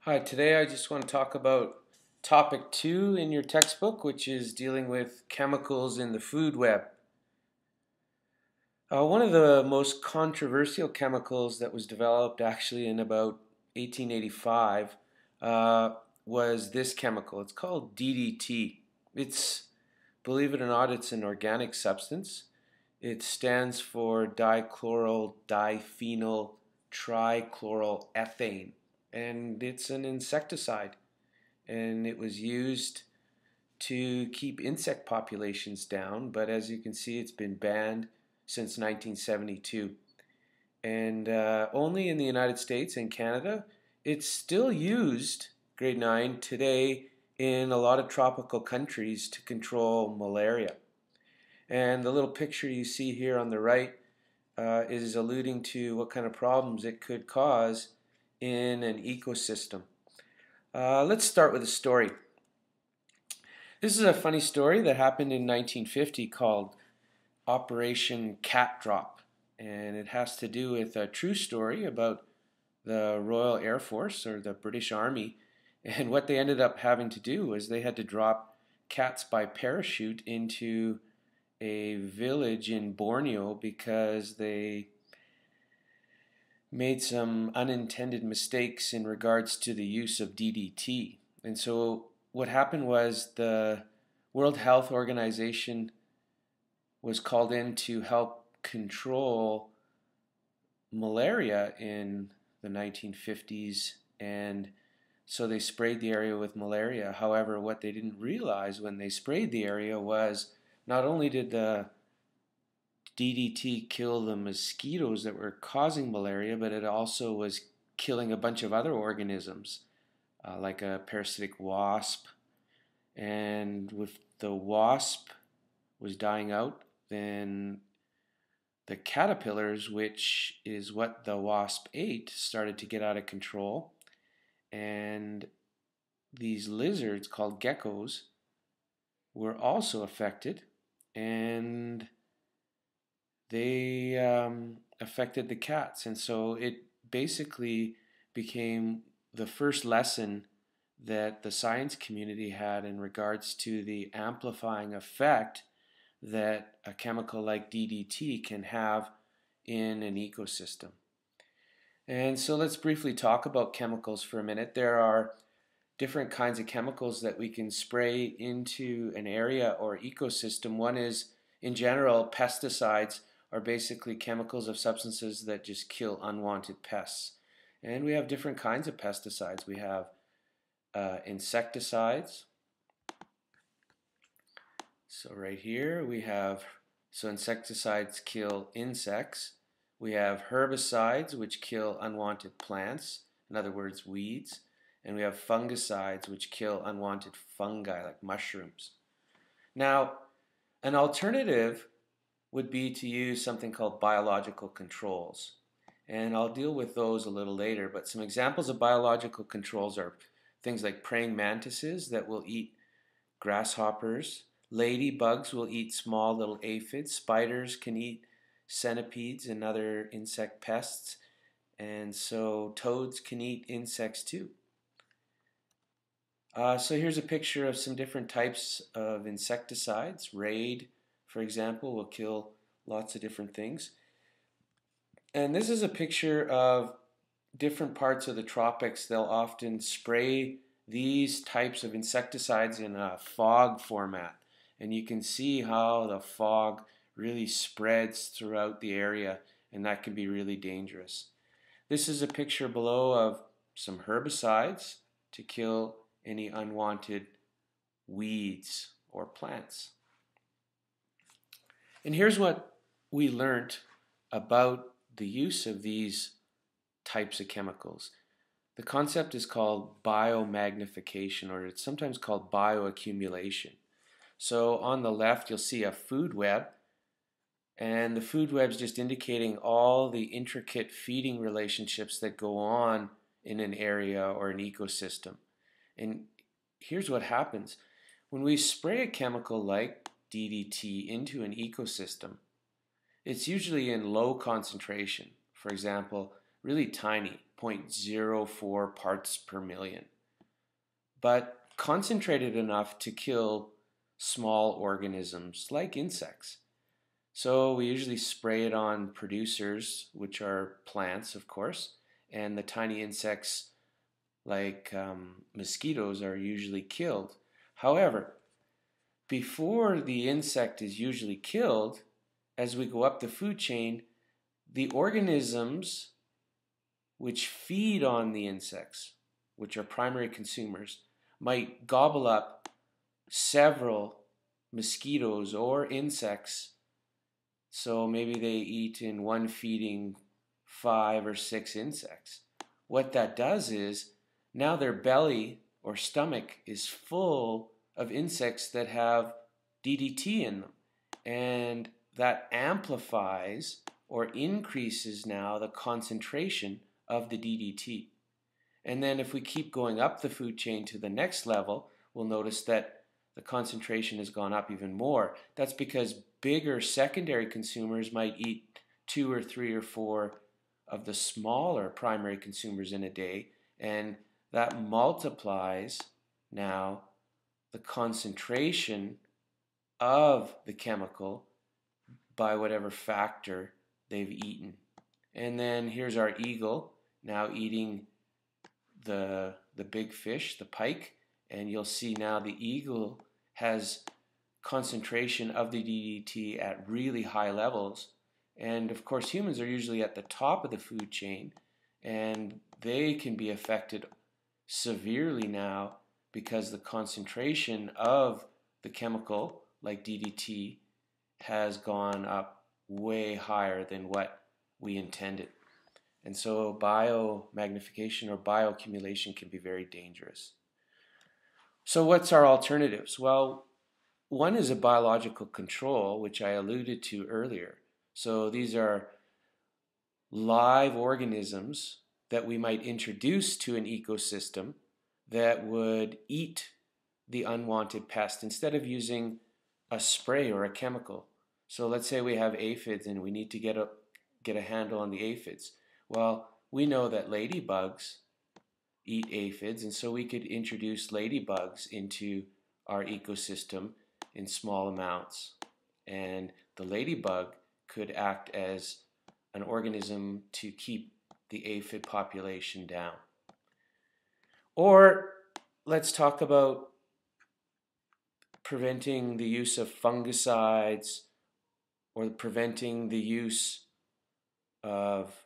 Hi, today I just want to talk about topic 2 in your textbook, which is dealing with chemicals in the food web. One of the most controversial chemicals that was developed actually in about 1885 uh, was this chemical. It's called DDT. Believe it or not, it's an organic substance. It stands for dichloryl diphenyl trichloroethane, and it's an insecticide. And it was used to keep insect populations down, but as you can see, it's been banned since 1972. And only in the United States and Canada, it's still used, grade 9, today in a lot of tropical countries to control malaria. And the little picture you see here on the right is alluding to what kind of problems it could cause in an ecosystem. Let's start with a story. This is a funny story that happened in 1950 called Operation Cat Drop. And it has to do with a true story about the Royal Air Force or the British Army. And what they ended up having to do was they had to drop cats by parachute into a village in Borneo because they made some unintended mistakes in regards to the use of DDT. And so what happened was the World Health Organization was called in to help control malaria in the 1950s, and so they sprayed the area with malaria. However, what they didn't realize when they sprayed the area was not only did the DDT kill the mosquitoes that were causing malaria, but it also was killing a bunch of other organisms, like a parasitic wasp. And with the wasp was dying out, then the caterpillars, which is what the wasp ate, started to get out of control. And these lizards called geckos were also affected, and they affected the cats. And so it basically became the first lesson that the science community had in regards to the amplifying effect that a chemical like DDT can have in an ecosystem. And so let's briefly talk about chemicals for a minute. There are different kinds of chemicals that we can spray into an area or ecosystem. One is, in general, pesticides are basically chemicals of substances that just kill unwanted pests. And we have different kinds of pesticides. We have insecticides. So right here we have, so insecticides kill insects. We have herbicides, which kill unwanted plants, in other words, weeds. And we have fungicides, which kill unwanted fungi like mushrooms. Now, an alternative would be to use something called biological controls. And I'll deal with those a little later, but some examples of biological controls are things like praying mantises that will eat grasshoppers. Ladybugs will eat small little aphids. Spiders can eat centipedes and other insect pests. And so toads can eat insects too. So here's a picture of some different types of insecticides. Raid, for example, will kill lots of different things. And this is a picture of different parts of the tropics. They'll often spray these types of insecticides in a fog format. And you can see how the fog really spreads throughout the area, and that can be really dangerous. This is a picture below of some herbicides to kill any unwanted weeds or plants. And here's what we learned about the use of these types of chemicals. The concept is called biomagnification, or it's sometimes called bioaccumulation. So on the left you'll see a food web, and the food web is just indicating all the intricate feeding relationships that go on in an area or an ecosystem. And here's what happens. When we spray a chemical like DDT into an ecosystem, it's usually in low concentration. For example, really tiny, 0.04 parts per million, but concentrated enough to kill small organisms like insects. So we usually spray it on producers, which are plants, of course, and the tiny insects like mosquitoes are usually killed. However, before the insect is usually killed, as we go up the food chain, the organisms which feed on the insects, which are primary consumers, might gobble up several mosquitoes or insects. So maybe they eat in one feeding 5 or 6 insects. What that does is now their belly or stomach is full of insects that have DDT in them. And that amplifies or increases now the concentration of the DDT. And then if we keep going up the food chain to the next level, we'll notice that the concentration has gone up even more. That's because bigger secondary consumers might eat 2 or 3 or 4 of the smaller primary consumers in a day, and that multiplies now the concentration of the chemical by whatever factor they've eaten. And then here's our eagle now eating the big fish, the pike, and you'll see now the eagle has concentration of the DDT at really high levels. And of course humans are usually at the top of the food chain, and they can be affected severely now because the concentration of the chemical like DDT has gone up way higher than what we intended. And so biomagnification or bioaccumulation can be very dangerous. So what's our alternatives? Well, one is a biological control, which I alluded to earlier. So these are live organisms that we might introduce to an ecosystem that would eat the unwanted pest instead of using a spray or a chemical. So let's say we have aphids and we need to get a handle on the aphids. Well, we know that ladybugs eat aphids, and so we could introduce ladybugs into our ecosystem in small amounts. And the ladybug could act as an organism to keep the aphid population down. Or let's talk about preventing the use of fungicides or preventing the use of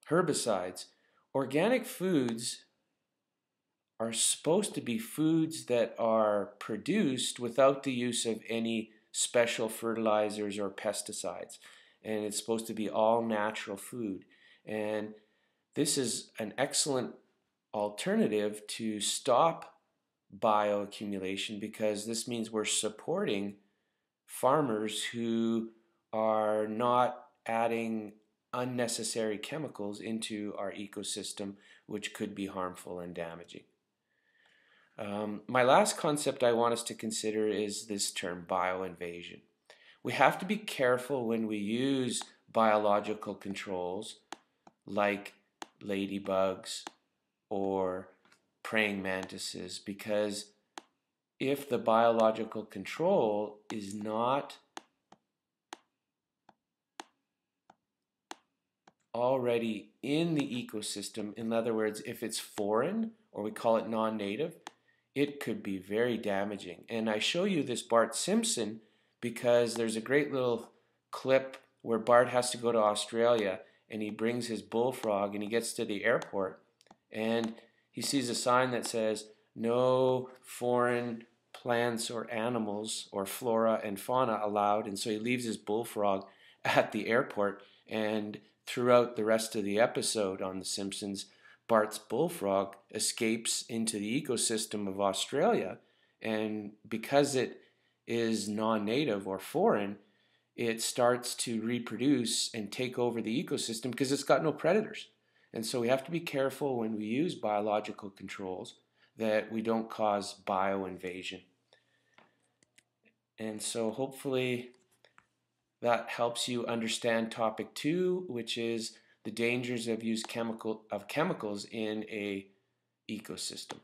herbicides. Organic foods are supposed to be foods that are produced without the use of any special fertilizers or pesticides. And it's supposed to be all natural food. And this is an excellent alternative to stop bioaccumulation, because this means we're supporting farmers who are not adding unnecessary chemicals into our ecosystem, which could be harmful and damaging. My last concept I want us to consider is this term bioinvasion. We have to be careful when we use biological controls like ladybugs or praying mantises, because if the biological control is not already in the ecosystem, in other words, if it's foreign or we call it non-native, it could be very damaging. And I show you this Bart Simpson because there's a great little clip where Bart has to go to Australia and he brings his bullfrog and he gets to the airport and he sees a sign that says no foreign plants or animals or flora and fauna allowed, and so he leaves his bullfrog at the airport. And throughout the rest of the episode on The Simpsons, Bart's bullfrog escapes into the ecosystem of Australia, and because it is non-native or foreign, it starts to reproduce and take over the ecosystem because it's got no predators. And so we have to be careful when we use biological controls that we don't cause bioinvasion. And so hopefully that helps you understand topic 2, which is the dangers of chemicals in a ecosystem.